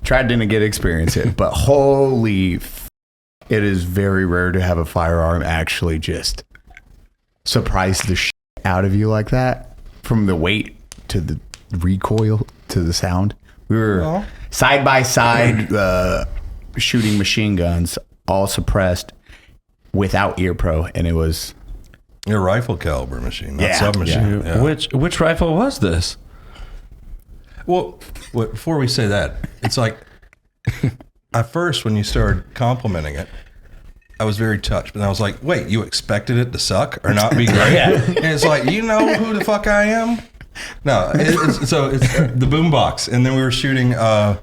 didn't get to experience it, but it is very rare to have a firearm actually just surprise the shit out of you like that, from the weight to the recoil to the sound. We were side by side shooting machine guns, all suppressed without ear pro, and it was your rifle caliber machine, not submachine. Yeah. Which rifle was this? Well, before we say that, it's like at first when you started complimenting it, I was very touched, but I was like, wait, you expected it to suck or not be great? And it's like, you know who the fuck I am? No, it's the BoomBox. And then we were shooting a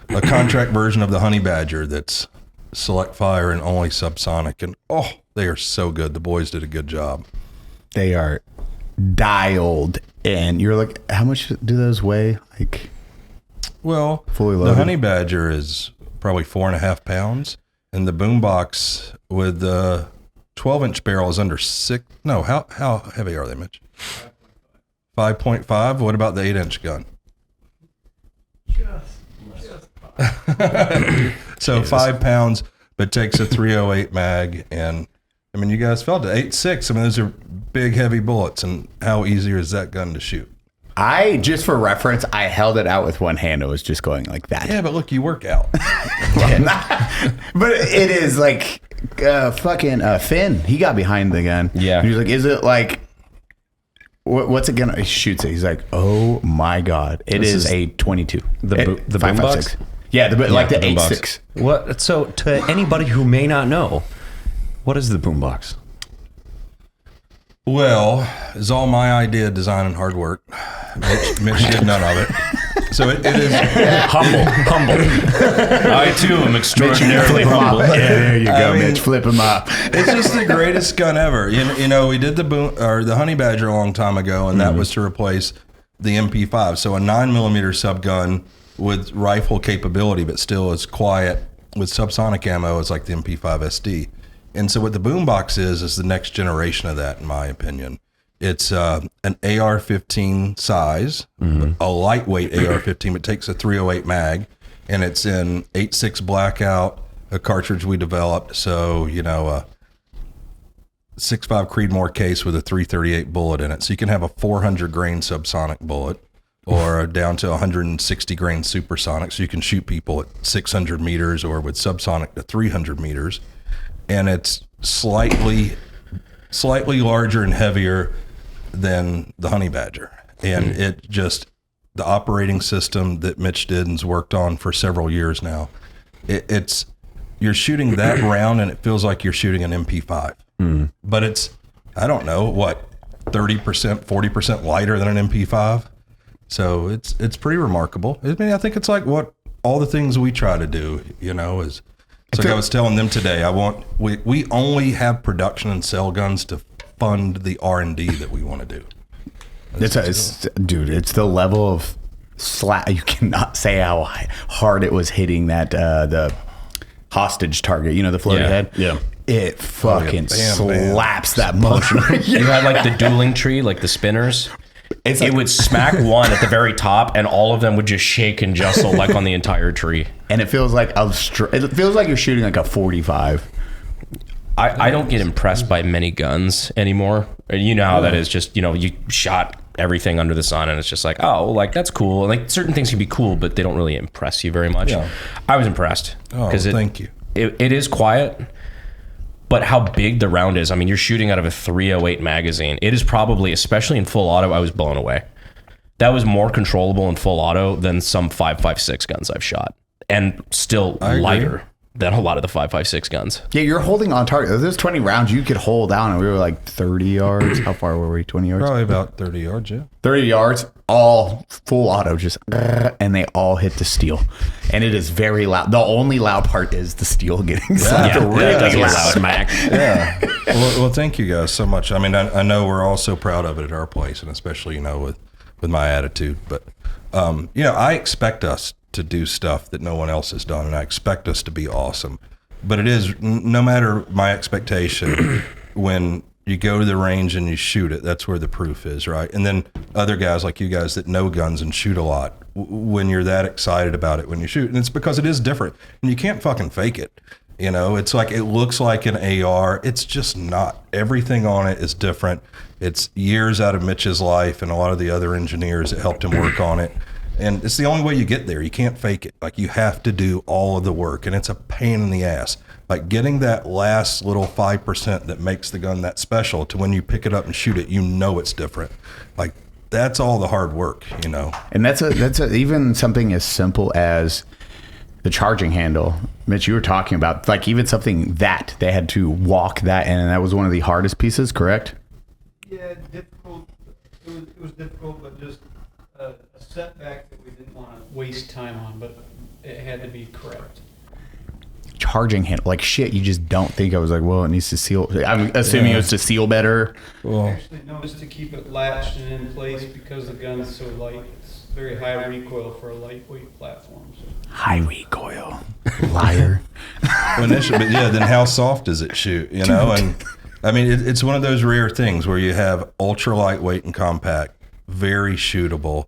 contract version of the Honey Badger that's select fire and only subsonic. And they are so good. The boys did a good job. They are dialed. And you're like, how much do those weigh? Like, well, fully loaded? The Honey Badger is probably 4.5 pounds. And the BoomBox with the 12-inch barrel is under 6. No, how heavy are they, Mitch? 5.5. What about the 8-inch gun? So Jesus. 5 pounds, but takes a 308 mag. And I mean, you guys felt it. 8.6. I mean, those are big, heavy bullets. And how easy is that gun to shoot? Just for reference, I held it out with one hand. It was just going like that. Yeah, but look, you work out. But it is like fucking Finn. He got behind the gun. Yeah. And he was like, is it like, what's it gonna? He shoots it. He's like, oh my God. This is a 22. The BoomBox? Yeah, like the BoomBox. 8.6. What? So to anybody who may not know, what is the BoomBox? Well, it's all my idea, design and hard work. Mitch did none of it. So it is humble. I too am extraordinarily humble. Yeah, there you go, Mitch. Flip him up. It's just the greatest gun ever. You know, we did the Honey Badger a long time ago, and that was to replace the MP5. So a 9mm sub gun with rifle capability, but still is quiet with subsonic ammo. It's like the MP5 SD. And so what the BoomBox is the next generation of that, in my opinion. It's an AR-15 size, a lightweight AR-15. It takes a 308 mag, and it's in 8.6 blackout, a cartridge we developed. So, you know, a 6.5 Creedmoor case with a 338 bullet in it. So you can have a 400 grain subsonic bullet or down to 160 grain supersonic. So you can shoot people at 600 meters or with subsonic to 300 meters. And it's slightly larger and heavier than the Honey Badger. And it just, the operating system that Mitch did and's worked on for several years now, you're shooting that round and it feels like you're shooting an MP5. But it's, I don't know, what, 30%, 40% lighter than an MP5. So it's pretty remarkable. I mean, I think it's like what all the things we try to do, you know, is, it's like I was telling them today, we only have production and sell guns to fund the R&D that we want to do. Dude, it's the level of slap. You cannot say how hard it was hitting that the hostage target. You know, the floating head. Yeah. It fucking slaps that motion. You had like the dueling tree, like the spinners. It would smack one at the very top, and all of them would just shake and jostle like on the entire tree. And it feels like you're shooting like a 45. I don't get impressed by many guns anymore. You know how that is. Just, you know, you shot everything under the sun, and it's just like, oh, like that's cool. Like certain things can be cool, but they don't really impress you very much. Yeah. I was impressed because thank you. It is quiet. But how big the round is, I mean, you're shooting out of a 308 magazine. It is probably, especially in full auto, I was blown away. That was more controllable in full auto than some 5.56 guns I've shot. And still lighter than a lot of the 5.56 guns. Yeah, you're holding on target. There's 20 rounds you could hold down, and we were like 30 yards. How far were we? 20 yards? Probably about 30 yards, yeah. 30 yards, all full auto, just, and they all hit the steel. And it is very loud. The only loud part is the steel getting slapped. Really loud smack. Yeah. Well, thank you guys so much. I mean, I know we're all so proud of it at our place, and especially, you know, with my attitude. But, you know, I expect us to do stuff that no one else has done, and I expect us to be awesome. But it is, no matter my expectation, when you go to the range and you shoot it, that's where the proof is, right? And then other guys like you guys that know guns and shoot a lot when you're that excited about it when you shoot. And it's because it is different. And you can't fucking fake it. You know, it's like it looks like an AR. It's just not. Everything on it is different. It's years out of Mitch's life and a lot of the other engineers that helped him work on it. And it's the only way you get there. You can't fake it. Like, you have to do all of the work, and it's a pain in the ass. Like, getting that last little 5% that makes the gun that special to when you pick it up and shoot it, you know it's different. Like, that's all the hard work, you know. And that's even something as simple as the charging handle. Mitch, you were talking about, like, even something that they had to walk that in, and that was one of the hardest pieces, correct? Yeah, difficult. It was difficult, but just a setback that we didn't want to waste time on, but it had to be correct. Charging handle, like, shit, you just don't think. I was like, well, it needs to seal. I'm assuming it was to seal better. Well, Actually, no, just to keep it latched and in place because the gun's so light. It's very high recoil for a lightweight platform. So. High recoil. Liar. but yeah, then how soft does it shoot, you know? And I mean, it's one of those rare things where you have ultra lightweight and compact, very shootable,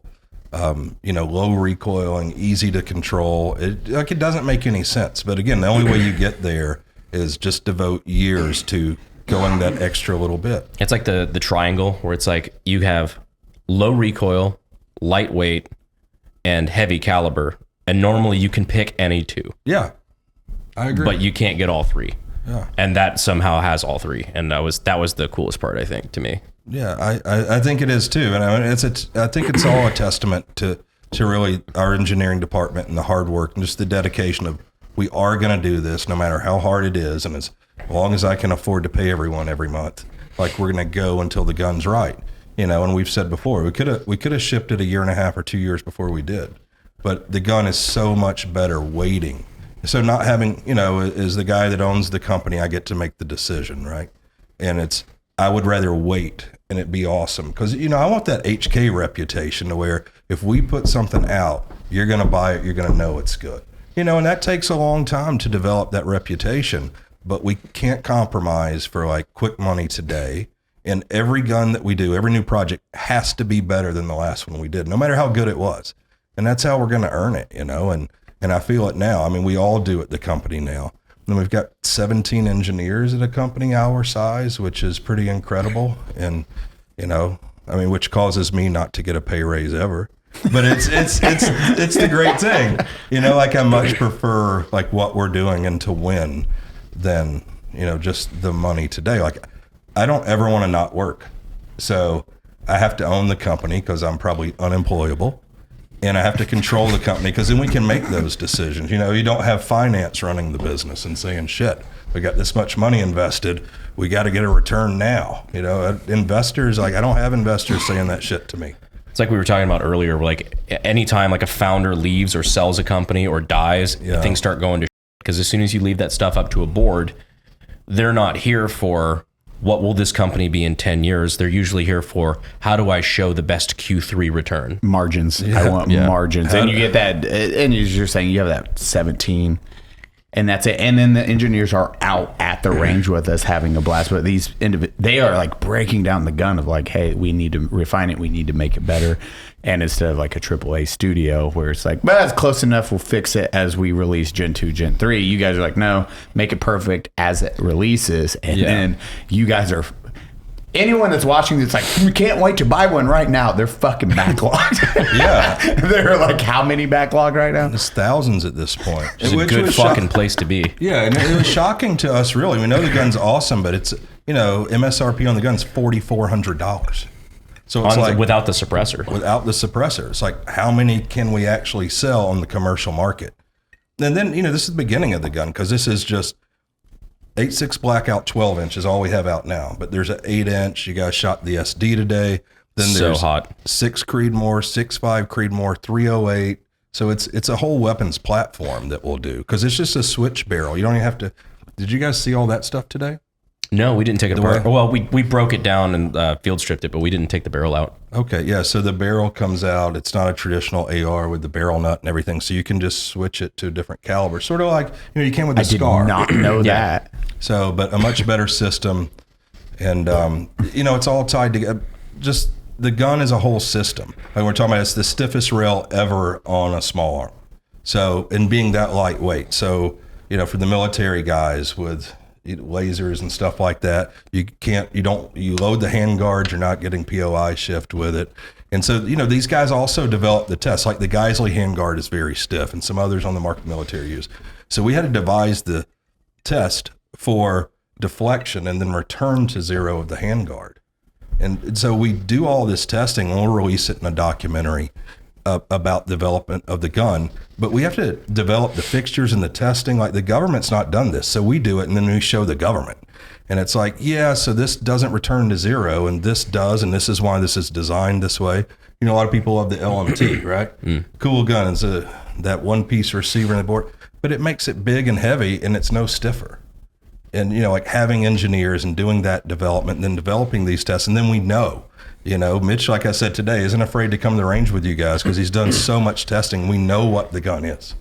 you know, low recoiling, easy to control. It doesn't make any sense. But again, the only way you get there is just devote years to going that extra little bit. It's like the triangle where it's like you have low recoil, lightweight, and heavy caliber. And normally you can pick any two. Yeah, I agree. But you can't get all three. Yeah. And that somehow has all three. And that was the coolest part, I think, to me. Yeah, I think it is too. And I mean, I think it's all a testament to really our engineering department and the hard work and just the dedication of, we are going to do this no matter how hard it is. And as long as I can afford to pay everyone every month, like, we're going to go until the gun's right. You know, and we've said before, we could have shipped it 1.5 years or 2 years before we did. But the gun is so much better waiting. So not having, you know, as the guy that owns the company, I get to make the decision, right? And I would rather wait and it be awesome. Because, you know, I want that HK reputation to where if we put something out, you're going to buy it, you're going to know it's good. You know, and that takes a long time to develop that reputation. But we can't compromise for, like, quick money today. And every gun that we do, every new project has to be better than the last one we did, no matter how good it was. And that's how we're going to earn it, you know, and I feel it now. I mean, we all do at the company now. And we've got 17 engineers at a company our size, which is pretty incredible. And, you know, I mean, which causes me not to get a pay raise ever. But it's the great thing. You know, like, I much prefer, like, what we're doing and to win than, you know, just the money today. Like, I don't ever want to not work. So I have to own the company because I'm probably unemployable. And I have to control the company because then we can make those decisions. You know, you don't have finance running the business and saying, shit, we got this much money invested. We got to get a return now. You know, investors, like, I don't have investors saying that shit to me. It's like we were talking about earlier, like, anytime like a founder leaves or sells a company or dies, things start going to shit. Because as soon as you leave that stuff up to a board, they're not here for what will this company be in 10 years. They're usually here for, how do I show the best Q3 return? Margins. I want margins. And you get that, and you're saying you have that 17, and that's it. And then the engineers are out at the range with us having a blast. But these they are, like, breaking down the gun of, like, hey, we need to refine it. We need to make it better. And instead of, like, a AAA studio where it's like, well, that's close enough. We'll fix it as we release Gen 2, Gen 3. You guys are like, no, make it perfect as it releases. And then you guys are, anyone that's watching this, like, we can't wait to buy one right now. They're fucking backlogged. Yeah. They're like, how many backlog right now? It's thousands at this point. It's a good fucking place to be. Yeah, and it was shocking to us, really. We know the gun's awesome, but it's, you know, MSRP on the gun's $4,400. So it's like, without the suppressor. Without the suppressor. It's like, how many can we actually sell on the commercial market? And then, you know, this is the beginning of the gun, because this is just 8.6 blackout 12-inch is all we have out now. But there's an 8-inch. You guys shot the SD today. Then there's so hot. 6 Creedmoor, 6.5 Creedmoor, 308. So it's a whole weapons platform that we'll do, because it's just a switch barrel. You don't even have to. Did you guys see all that stuff today? No, we didn't take it apart. Well, we broke it down and field stripped it, but we didn't take the barrel out. Okay, yeah. So the barrel comes out. It's not a traditional AR with the barrel nut and everything. So you can just switch it to a different caliber, sort of like, you know, you can with the SCAR. I did not know that. So, but a much better system, and you know, it's all tied together. Just the gun is a whole system. Like we're talking about, it's the stiffest rail ever on a small arm. So, and being that lightweight. So, you know, for the military guys with lasers and stuff like that, you load the hand guards, you're not getting POI shift with it. And so, you know, these guys also developed the test. Like the Geisley handguard is very stiff, and some others on the market military use. So we had to devise the test for deflection and then return to zero of the handguard. And so we do all this testing, and we'll release it in a documentary about development of the gun. But we have to develop the fixtures and the testing. Like the government's not done this, so we do it, and then we show the government. And it's like, yeah, so this doesn't return to zero, and this does, and this is why this is designed this way. You know, a lot of people love the LMT, right? Cool gun. It's that one-piece receiver in the board, but it makes it big and heavy, and it's no stiffer. And, you know, like having engineers and doing that development and then developing these tests, and then we know, you know, Mitch, like I said today, isn't afraid to come to the range with you guys because he's done so much testing. We know what the gun is.